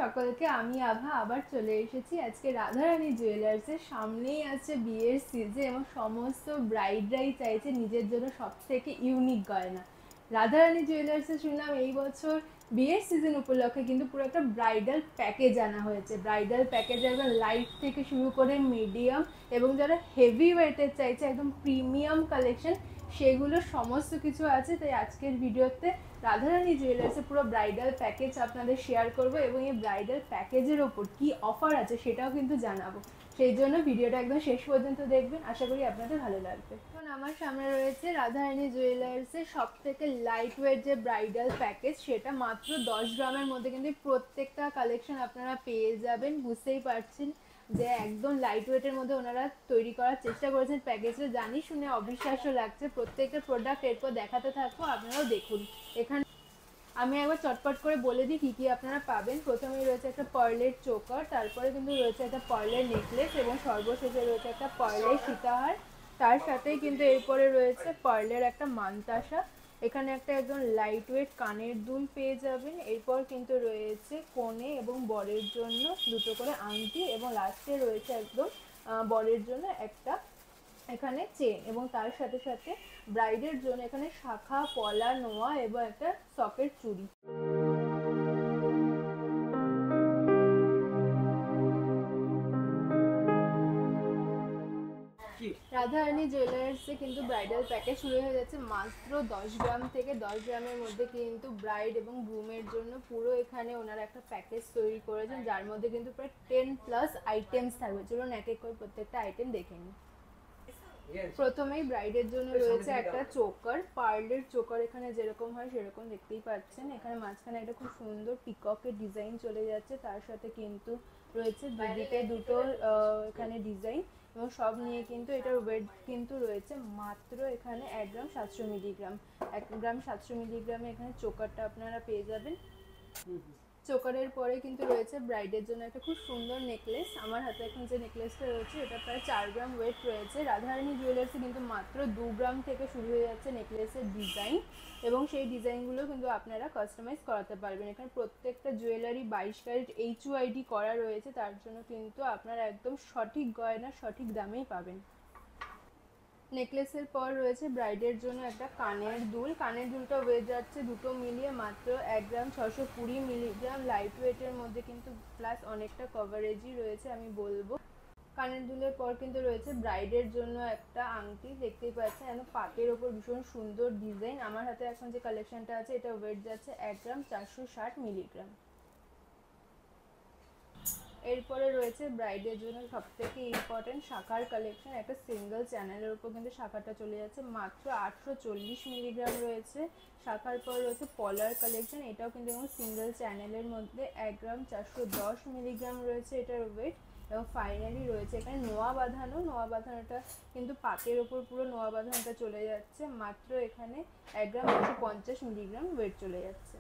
সকলকে, আমি আভা আবার চলে এসেছি আজকে রাধারানী জুয়েলার্সের। সামনেই আছে বিয়ের সিজন এবং সমস্ত ব্রাইডরাই চাইছে নিজের জন্য সব থেকে ইউনিক গয়না। রাধারানী জুয়েলার্সে শুনলাম এই বছর বিয়ের সিজন উপলক্ষে কিন্তু পুরো একটা ব্রাইডাল প্যাকেজ আনা হয়েছে। ব্রাইডাল প্যাকেজে একদম লাইট থেকে শুরু করে মিডিয়াম এবং যারা হেভি ওয়েটের চাইছে একদম প্রিমিয়াম কালেকশন, সেগুলো সমস্ত কিছু আছে। তাই আজকের ভিডিওতে রাধারানী জুয়েলার্সে পুরো ব্রাইডাল প্যাকেজ আপনাদের শেয়ার করব এবং এই ব্রাইডাল প্যাকেজের ওপর কি অফার আছে সেটাও কিন্তু জানাবো। সেই জন্য ভিডিওটা একদম শেষ পর্যন্ত দেখবেন, আশা করি আপনাদের ভালো লাগবে। এখন আমার সামনে রয়েছে রাধারানী জুয়েলার্সের সব থেকে লাইট ওয়েট যে ব্রাইডাল প্যাকেজ, সেটা মাত্র 10 গ্রামের মধ্যে কিন্তু প্রত্যেকটা কালেকশন আপনারা পেয়ে যাবেন। বুঝতেই পারছেন যে একদম লাইট ওয়েটের মধ্যে ওনারা তৈরি করার চেষ্টা করেছেন প্যাকেজটা। জানি শুনে অবিশ্বাস্য লাগছে। প্রত্যেকটা প্রোডাক্ট এরপর দেখাতে থাকবো, আপনারাও দেখুন। এখানে আমি একবার চটপট করে বলে দিই কী কী আপনারা পাবেন। প্রথমেই রয়েছে একটা পার্লের চোকার, তারপরে কিন্তু রয়েছে একটা পার্লের নেকলেস এবং সর্বশেষে রয়েছে একটা পার্লের সীতাহার। তার সাথেই কিন্তু এরপরে রয়েছে পার্লের একটা মানতাসা। এখানে একটা একদম লাইট ওয়েট কানের দুল পেয়ে যাবেন। এরপর কিন্তু রয়েছে কনে এবং বরের জন্য দুটো করে আংটি এবং লাস্টে রয়েছে একদম বরের জন্য একটা এখানে চেন এবং তার সাথে সাথে ব্রাইডের জন্য এখানে শাখা, পলা, নোয়া এবং একটা সকেট চুড়ি। রাধারানী জুয়েলার্সে কিন্তু ব্রাইডাল প্যাকেজ শুরু হয়ে যাচ্ছে মাত্র 10 গ্রাম থেকে। 10 গ্রামের মধ্যে কিন্তু ব্রাইড এবং গ্রুমের জন্য পুরো এখানে ওনারা একটা প্যাকেজ তৈরি করেছেন, যার মধ্যে কিন্তু প্রায় 10+ আইটেমস থাকবে। চলুন এক এক করে প্রত্যেকটা আইটেম দেখে নিই। প্রথমেই ব্রাইডের জন্য রয়েছে একটা চোকার, পার্লের চোকার। এখানে যেরকম হয় সেরকম দেখতেই পাচ্ছেন। এখানে মাঝখানে একটা খুব সুন্দর পিককের ডিজাইন চলে যাচ্ছে, তার সাথে কিন্তু রয়েছে দুদিকে দুটো এখানে ডিজাইন এবং সব নিয়ে কিন্তু এটার ওয়েট কিন্তু রয়েছে মাত্র এখানে 1 গ্রাম 700 মিলিগ্রাম। 1 গ্রাম 700 মিলিগ্রামে এখানে চোকারটা আপনারা পেয়ে যাবেন। চোকারের পরে কিন্তু রয়েছে ব্রাইডের জন্য একটা খুব সুন্দর নেকলেস। আমার হাতে এখন যে নেকলেসটা রয়েছে এটা প্রায় 4 গ্রাম ওয়েট রয়েছে। রাধারানী জুয়েলার্সে কিন্তু মাত্র 2 গ্রাম থেকে শুরু হয়ে যাচ্ছে নেকলেসের ডিজাইন এবং সেই ডিজাইনগুলো কিন্তু আপনারা কাস্টমাইজ করাতে পারবেন। এখানে প্রত্যেকটা জুয়েলারি 22 ক্যারেট HUID করা রয়েছে, তার জন্য কিন্তু আপনারা একদম সঠিক গয়না সঠিক দামেই পাবেন। নেকলেসের পর রয়েছে ব্রাইডের জন্য একটা কানের দুল। কানের দুলটা ওয়েট যাচ্ছে দুটো মিলিয়ে মাত্র 1 গ্রাম 620 মিলিগ্রাম। লাইট ওয়েটের মধ্যে কিন্তু প্লাস অনেকটা কভারেজই রয়েছে আমি বলবো। কানের দুলের পর কিন্তু রয়েছে ব্রাইডের জন্য একটা আংটি, দেখতেই পাচ্ছেন একদম পাতের ওপর ভীষণ সুন্দর ডিজাইন। আমার হাতে এখন যে কালেকশনটা আছে এটা ওয়েট যাচ্ছে 1 গ্রাম 460 মিলিগ্রাম। এরপরে রয়েছে ব্রাইডের জন্য সব থেকে ইম্পর্টেন্ট শাখার কালেকশন। একটা সিঙ্গেল চ্যানেলের উপর কিন্তু শাখাটা চলে যাচ্ছে মাত্র 840 মিলিগ্রাম রয়েছে। শাখার পর রয়েছে পলার কালেকশন, এটাও কিন্তু সিঙ্গেল চ্যানেলের মধ্যে 1 গ্রাম 410 মিলিগ্রাম রয়েছে এটার ওয়েট। এবং ফাইনালি রয়েছে এখানে নোয়া বাঁধানো। নোয়া বাঁধানোটা কিন্তু পাতের ওপর পুরো নোয়া বাঁধানোটা চলে যাচ্ছে মাত্র এখানে 1 গ্রাম 250 মিলিগ্রাম ওয়েট চলে যাচ্ছে।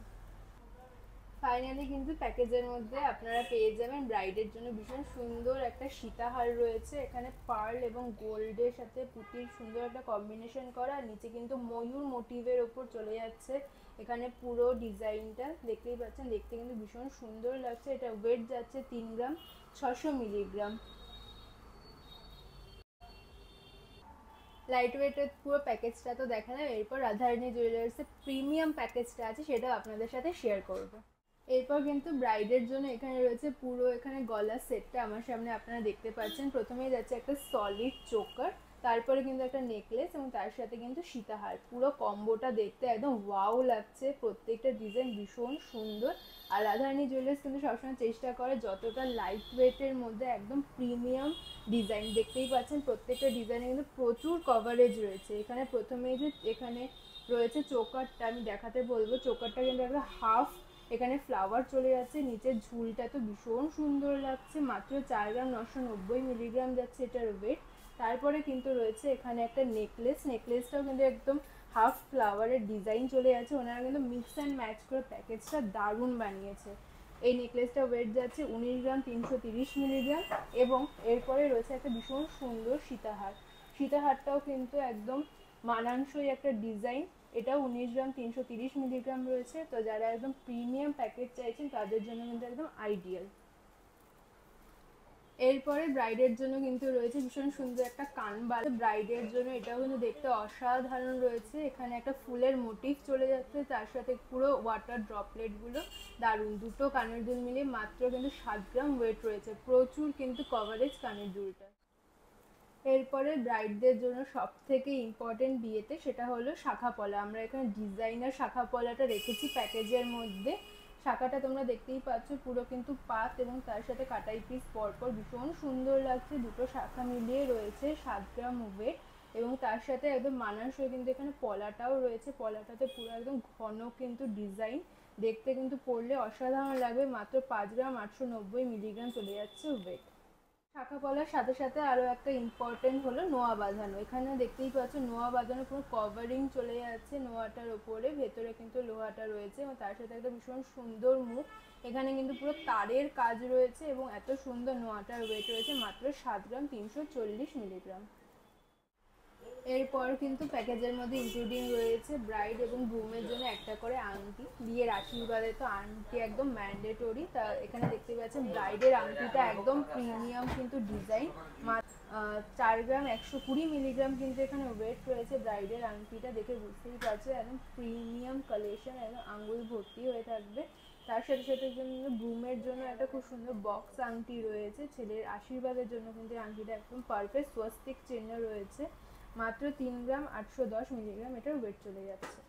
ফাইনালি কিন্তু প্যাকেজের মধ্যে আপনারা পেয়ে যাবেন ব্রাইডের জন্য ভীষণ সুন্দর একটা সীতাহার রয়েছে। এখানে পার্ল এবং গোল্ডের সাথে পুঁতির সুন্দর একটা কম্বিনেশন করা, নিচে কিন্তু ময়ূর মোটিভের ওপর চলে যাচ্ছে এখানে পুরো ডিজাইনটা। দেখতেই পাচ্ছেন, দেখতে কিন্তু ভীষণ সুন্দর লাগছে। এটা ওয়েট যাচ্ছে 3 গ্রাম 600 মিলিগ্রাম। লাইট ওয়েটের পুরো প্যাকেজটা তো দেখালাম। এরপর রাধারানী জুয়েলার্সের প্রিমিয়াম প্যাকেজটা আছে, সেটাও আপনাদের সাথে শেয়ার করবো। এরপর কিন্তু ব্রাইডের জন্য এখানে রয়েছে পুরো এখানে গলার সেটটা আমার সামনে আপনারা দেখতে পাচ্ছেন। প্রথমেই যাচ্ছে একটা সলিড চোকার, তারপরে কিন্তু একটা নেকলেস এবং তার সাথে কিন্তু সীতাহার। পুরো কম্বোটা দেখতে একদম ওয়াও লাগছে, প্রত্যেকটা ডিজাইন ভীষণ সুন্দর। আর রাধারানী জুয়েলার্স কিন্তু সবসময় চেষ্টা করে যতটা লাইট ওয়েটের মধ্যে একদম প্রিমিয়াম ডিজাইন। দেখতেই পাচ্ছেন প্রত্যেকটা ডিজাইনে কিন্তু প্রচুর কভারেজ রয়েছে। এখানে প্রথমেই যে এখানে রয়েছে চোকারটা আমি দেখাতে বলবো। চোকারটা কিন্তু একটা হাফ এখানে ফ্লাওয়ার চলে যাচ্ছে, নিচের ঝুলটা তো ভীষণ সুন্দর লাগছে। মাত্র 4 গ্রাম 990 মিলিগ্রাম যাচ্ছে এটার ওয়েট। তারপরে কিন্তু রয়েছে এখানে একটা নেকলেস। নেকলেসটাও কিন্তু একদম হাফ ফ্লাওয়ারের ডিজাইন চলে যাচ্ছে। ওনারা কিন্তু মিক্স অ্যান্ড ম্যাচ করে প্যাকেজটা দারুণ বানিয়েছে। এই নেকলেসটা ওয়েট যাচ্ছে 19 গ্রাম 330 মিলিগ্রাম। এবং এরপরে রয়েছে একটা ভীষণ সুন্দর সীতাহার। সীতাহারটাও কিন্তু একদম মানানসই একটা ডিজাইন। এটাও 19 গ্রাম 330 মিলিগ্রাম রয়েছে। তো যারা একদম প্রিমিয়াম প্যাকেজ চাইছেন তাদের জন্য কিন্তু একদম আইডিয়াল। এরপরে ব্রাইডের জন্য কিন্তু রয়েছে ভীষণ সুন্দর একটা কানবালা। ব্রাইডের জন্য এটাও কিন্তু দেখতে অসাধারণ রয়েছে। এখানে একটা ফুলের মোটিভ চলে যাচ্ছে, তার সাথে পুরো ওয়াটার ড্রপলেটগুলো দারুণ। দুটো কানের দুল মিলিয়ে মাত্র কিন্তু 7 গ্রাম ওয়েট রয়েছে। প্রচুর কিন্তু কভারেজ কানের দুলটা। এরপরে ব্রাইডদের জন্য সব থেকে ইম্পর্টেন্ট বিয়েতে সেটা হলো শাখা পলা। আমরা এখানে ডিজাইনার শাখা পলাটা রেখেছি প্যাকেজের মধ্যে। শাখাটা তোমরা দেখতেই পাচ্ছ, পুরো কিন্তু পাত এবং তার সাথে কাটাই পিস পরপর ভীষণ সুন্দর লাগছে। দুটো শাখা মিলিয়ে রয়েছে 7 গ্রাম ওয়েট এবং তার সাথে একদম মানানসই কিন্তু এখানে পলাটাও রয়েছে। পলাটাতে পুরো একদম ঘন কিন্তু ডিজাইন, দেখতে কিন্তু পরলে অসাধারণ লাগবে। মাত্র 5 গ্রাম 890 মিলিগ্রাম চলে যাচ্ছে ওয়েট। শাখা পলার সাথে সাথে আরও একটা ইম্পর্টেন্ট হলো নোয়া বাঁধানো। এখানে দেখতেই পাচ্ছ নোয়া বাঁধানো পুরো কভারিং চলে যাচ্ছে নোয়াটার ওপরে, ভেতরে কিন্তু লোহাটা রয়েছে এবং তার সাথে একটা ভীষণ সুন্দর মুখ। এখানে কিন্তু পুরো তারের কাজ রয়েছে এবং এত সুন্দর নোয়াটার ওয়েট রয়েছে মাত্র 7 গ্রাম 340 মিলিগ্রাম। এরপর কিন্তু প্যাকেজের মধ্যে ইনক্লুডিং রয়েছে ব্রাইড এবং গ্রুমের জন্য একটা করে আংটি। বিয়ের আশীর্বাদে তো আংটি একদম ম্যান্ডেটরি। তা এখানে দেখতে পাচ্ছেন ব্রাইডের আংটিটা একদম প্রিমিয়াম কিন্তু ডিজাইন। 4 গ্রাম 120 মিলিগ্রাম কিন্তু এখানে ওয়েট রয়েছে। ব্রাইডের আংটিটা দেখে বুঝতেই পারছো একদম প্রিমিয়াম কালেকশন, একদম আঙুল ভর্তি হয়ে থাকবে। তার সাথে সাথে জন্য গ্রুমের জন্য একটা খুব সুন্দর বক্স আংটি রয়েছে। ছেলের আশীর্বাদের জন্য কিন্তু আংটিটা একদম পারফেক্ট স্বস্তিক চিহ্ন রয়েছে। মাত্র 3 গ্রাম 810 মিলিগ্রাম এটার ওয়েট চলে যাচ্ছে।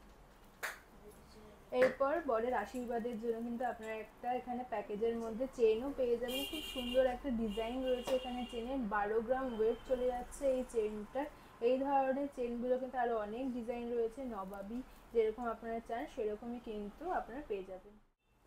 এরপর বরের আশীর্বাদের জন্য কিন্তু আপনারা একটা এখানে প্যাকেজের মধ্যে চেনও পেয়ে যাবেন। খুব সুন্দর একটা ডিজাইন রয়েছে এখানে চেনের। 12 গ্রাম ওয়েট চলে যাচ্ছে এই চেনটা। এই ধরনের চেনগুলো কিন্তু আরও অনেক ডিজাইন রয়েছে, নবাবী যেরকম আপনারা চান সেরকমই কিন্তু আপনারা পেয়ে যাবেন।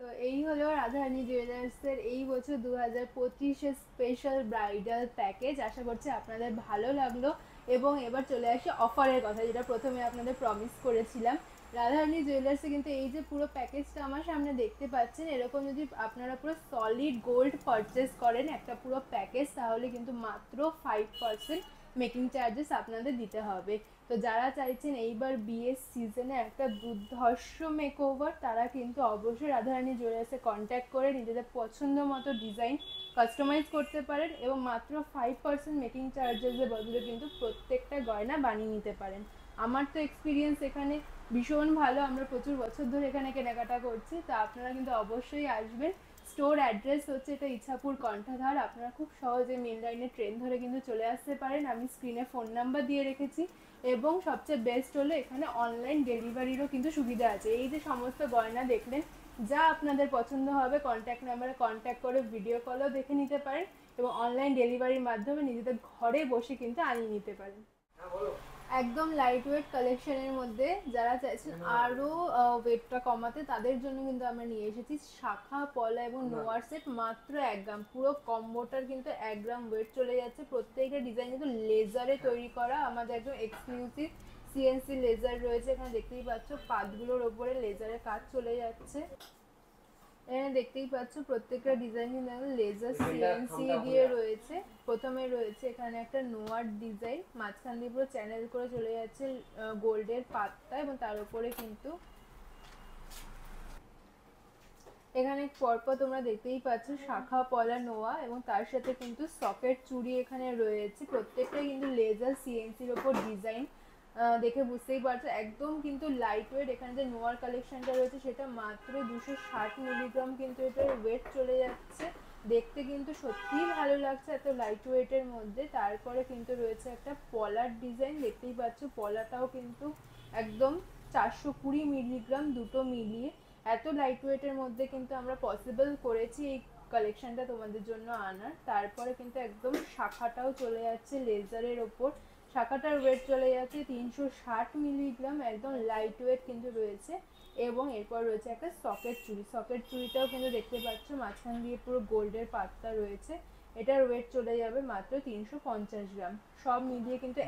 তো এই হলো রাধারানী জুয়েলার্সের এই বছর 2025-এর স্পেশাল ব্রাইডাল প্যাকেজ। আশা করছি আপনাদের ভালো লাগলো। এবং এবার চলে আসি অফারের কথা, যেটা প্রথমে আপনাদের প্রমিস করেছিলাম। রাধারানী জুয়েলার্সে কিন্তু এই যে পুরো প্যাকেজটা আমার সামনে দেখতে পাচ্ছেন, এরকম যদি আপনারা পুরো সলিড গোল্ড পারচেস করেন একটা পুরো প্যাকেজ, তাহলে কিন্তু মাত্র 5% মেকিং চার্জেস আপনাদের দিতে হবে। তো যারা চাইছেন এইবার বিয়ের সিজনে একটা দুর্ধর্ষ মেকওভার, তারা কিন্তু অবশ্যই রাধারানী জুয়েলার্সে কন্ট্যাক্ট করে নিজেদের পছন্দ মতো ডিজাইন কাস্টমাইজ করতে পারেন এবং মাত্র 5% মেকিং চার্জেসের বদলে কিন্তু প্রত্যেকটা গয়না বানিয়ে নিতে পারেন। আমার তো এক্সপিরিয়েন্স এখানে ভীষণ ভালো, আমরা প্রচুর বছর ধরে এখানে কেনাকাটা করছি। তো আপনারা কিন্তু অবশ্যই আসবেন। স্টোর অ্যাড্রেস হচ্ছে এটা ইছাপুর কণ্ঠাধার। আপনারা খুব সহজে মেন লাইনে ট্রেন ধরে কিন্তু চলে আসতে পারেন। আমি স্ক্রিনে ফোন নাম্বার দিয়ে রেখেছি এবং সবচেয়ে বেস্ট হলো এখানে অনলাইন ডেলিভারিরও কিন্তু সুবিধা আছে। এই যে সমস্ত গয়না দেখলেন, যা আপনাদের পছন্দ হবে কন্ট্যাক্ট নাম্বারে কন্ট্যাক্ট করে ভিডিও কলও দেখে নিতে পারেন এবং অনলাইন ডেলিভারির মাধ্যমে নিজেদের ঘরে বসে কিন্তু আনিয়ে নিতে পারেন। একদম লাইট ওয়েট কালেকশনের মধ্যে যারা চাইছেন আরও ওয়েটটা কমাতে, তাদের জন্য কিন্তু আমরা নিয়ে এসেছি শাখা পলা এবং নোয়ার সেট মাত্র 1 গ্রাম। পুরো কম্বোটার কিন্তু 1 গ্রাম ওয়েট চলে যাচ্ছে। প্রত্যেকটা ডিজাইন কিন্তু লেজারে তৈরি করা, আমাদের একদম এক্সক্লুসিভ সিএনসি লেজার রয়েছে। এখানে দেখতেই পাচ্ছ পাতগুলোর ওপরে লেজারের কাজ চলে যাচ্ছে। এখানে দেখতেই পাচ্ছ প্রত্যেকটা ডিজাইন লেজার সিএনসি দিয়ে রয়েছে। প্রথমে রয়েছে এখানে একটা নোয়ার ডিজাইন, মাঝখান দিয়ে পুরো চ্যানেল করে চলে যাচ্ছে গোল্ডের পাতটা এবং তার উপরে কিন্তু এখানে পরপর তোমরা দেখতেই পাচ্ছ শাখা পলা নোয়া এবং তার সাথে কিন্তু সকেট চুড়ি এখানে রয়েছে। প্রত্যেকটাই কিন্তু লেজার সিএনসির ওপর ডিজাইন, দেখে বুঝতেই পারছো একদম কিন্তু লাইট ওয়েট। এখানে যে নোয়ার কালেকশনটা রয়েছে সেটা মাত্র 260 মিলিগ্রাম কিন্তু এটার ওয়েট চলে যাচ্ছে। দেখতে কিন্তু সত্যিই ভালো লাগছে এত লাইট ওয়েটের মধ্যে। তারপরে কিন্তু রয়েছে একটা পলার ডিজাইন, দেখতেই পাচ্ছ পলাটাও কিন্তু একদম 420 মিলিগ্রাম দুটো মিলিয়ে। এত লাইট ওয়েটের মধ্যে কিন্তু আমরা পসিবল করেছি এই কালেকশনটা তোমাদের জন্য আনার। তারপরে কিন্তু একদম শাখাটাও চলে যাচ্ছে লেজারের ওপর। শাখাটার ওয়েট চলে যাচ্ছে 360 মিলিগ্রাম, একদম লাইট ওয়েট কিন্তু রয়েছে। এবং এরপর রয়েছে একটা সকেট চুড়ি। সকেট চুড়িটাও কিন্তু দেখতে পাচ্ছ মাঝখান দিয়ে পুরো গোল্ডের পাতটা রয়েছে। এটার ওয়েট চলে যাবে মাত্র 350 গ্রাম। সব মিলিয়ে কিন্তু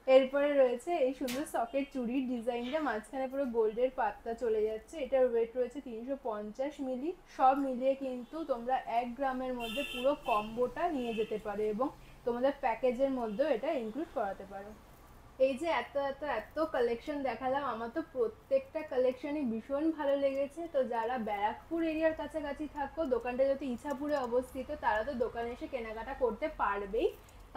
এরপরে রয়েছে এই সুন্দর সকেট চুড়ির ডিজাইনটা, মাঝখানে পুরো গোল্ডের পাতটা চলে যাচ্ছে। এটার ওয়েট রয়েছে 350 মিলি। সব মিলিয়ে কিন্তু তোমরা 1 গ্রামের মধ্যে পুরো কম্বোটা নিয়ে যেতে পারো এবং তোমাদের প্যাকেজের মধ্যেও এটা ইনক্লুড করাতে পারো। এই যে এত এত এত কালেকশন দেখালাম, আমার তো প্রত্যেকটা কালেকশনই ভীষণ ভালো লেগেছে। তো যারা ব্যারাকপুর এরিয়ার কাছাকাছি থাকো, দোকানটা যদি ইছাপুরে অবস্থিত, তারা তো দোকানে এসে কেনাকাটা করতে পারবেই।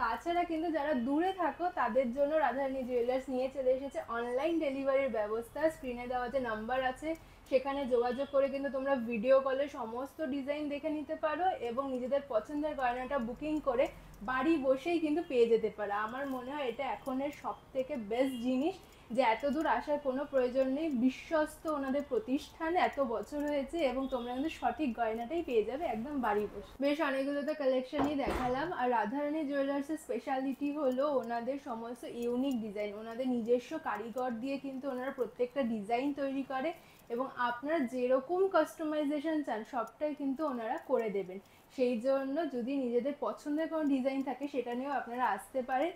তাছাড়া কিন্তু যারা দূরে থাকো তাদের জন্য রাধারানী জুয়েলার্স নিয়ে চলে এসেছে অনলাইন ডেলিভারির ব্যবস্থা। স্ক্রিনে দেওয়া যে নাম্বার আছে সেখানে যোগাযোগ করে কিন্তু তোমরা ভিডিও কলে সমস্ত ডিজাইন দেখে নিতে পারো এবং নিজেদের পছন্দের গয়নাটা বুকিং করে বাড়ি বসেই কিন্তু পেয়ে যেতে পারো। আমার মনে হয় এটা এখনের সব থেকে বেস্ট জিনিস, যে এত দূর আসার কোনো প্রয়োজন নেই, বিশ্বস্ত ওনাদের প্রতিষ্ঠান, এত বছর হয়েছে এবং তোমরা কিন্তু সঠিক গয়নাটাই পেয়ে যাবে একদম বাড়ি বসে। বেশ অনেকগুলো তো কালেকশনই দেখালাম। আর রাধারানী জুয়েলার্সের স্পেশালিটি হলো ওনাদের সমস্ত ইউনিক ডিজাইন, ওনাদের নিজস্ব কারিগর দিয়ে কিন্তু ওনারা প্রত্যেকটা ডিজাইন তৈরি করে এবং আপনারা যেরকম কাস্টমাইজেশন চান সবটাই কিন্তু ওনারা করে দেবেন। সেই জন্য যদি নিজেদের পছন্দের কোনো ডিজাইন থাকে সেটা নিয়েও আপনারা আসতে পারেন।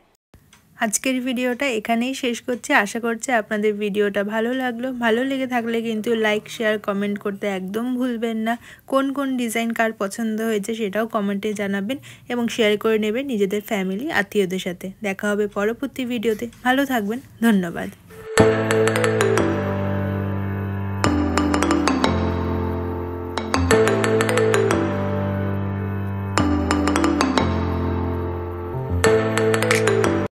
আজকের ভিডিওটা এখানেই শেষ করছি। আশা করছি আপনাদের ভিডিওটা ভালো লাগলো। ভালো লেগে থাকলে কিন্তু লাইক, শেয়ার, কমেন্ট করতে একদম ভুলবেন না। কোন কোন ডিজাইন কার পছন্দ হয়েছে সেটাও কমেন্টে জানাবেন এবং শেয়ার করে নেবেন নিজেদের ফ্যামিলি, আত্মীয়দের সাথে। দেখা হবে পরবর্তী ভিডিওতে। ভালো থাকবেন। ধন্যবাদ।